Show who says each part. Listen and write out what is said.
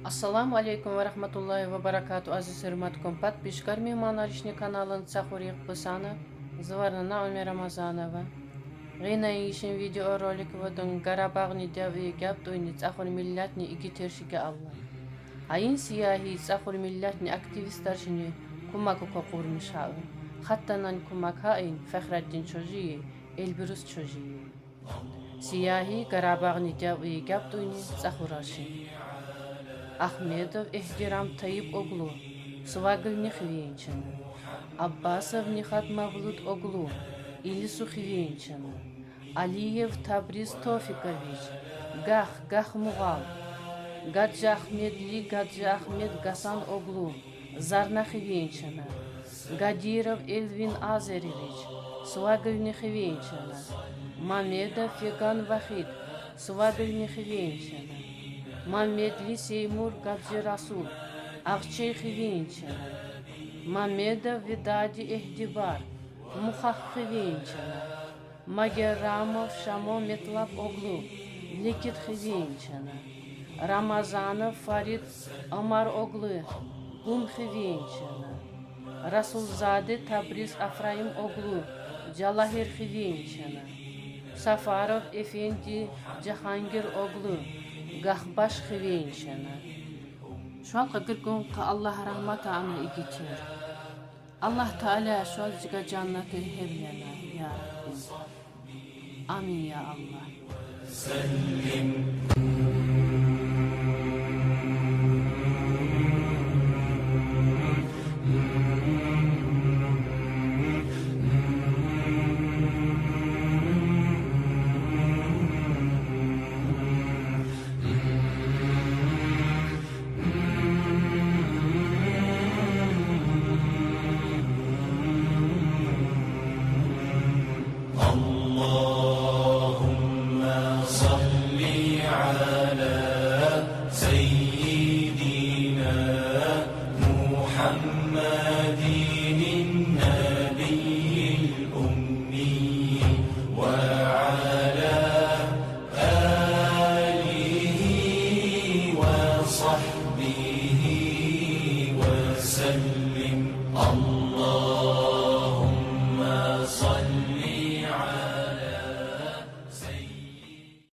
Speaker 1: Assalamu alaikum wa rahmatullahi wa barakatuh, aziz hürmetkom подписчикар мейманаричный каналын Цахурик Пысана, Зварнана Ольме Рамазанова. Гына ишин видеоролик водон Гарабагни Дави Габдуйни Цахур миллятни игитершиге Алла. Айын сияхи Цахур миллятни активистаршини кумаку курмишау. Хаттанан кумак хаин Фахраддин чожии, Элбирус чожии. Сияхи Гарабагни Дави Габдуйни Цахурашин. Ахмедов Эхдирам Таиб Оглу, Свагл Нихвенчана, Аббасов Нихат Мавлуд Оглу, Илису Хвенчана, Алиев Табриз Тофикович, Гах Мугал, Гаджа Ахмед Ли Гаджа Ахмед Гасан Оглу, Зарна Хвенчана, Гадиров Эльвин Азеревич, Свагл Нихвенчана, Мамедов Феган Вахид, Свагл Нихвенчана. Мамедли Сеймур Гаджи Расул, Ахчей Хвенчана, Мамеда Видади Эхдибар, Мухах Хвенчана, Магерамов Шамо Метлаб Оглу, Лекит Хвенчана, Рамазанов Фарид Амар Оглы, Гум Хвенчана, Расулзаде Табриз Афраим Оглу, Джалахир Хвенчана, Сафаров Эфенди Джахангир Оглу, Гахбаш Хвенчана. Шуал қагыргон қа Аллах рахмата аны игичер. Аллах Таala шуал жига жаннаты хевлена, я Rabbi. Амин, я Аллах.
Speaker 2: وصحبه وسلم.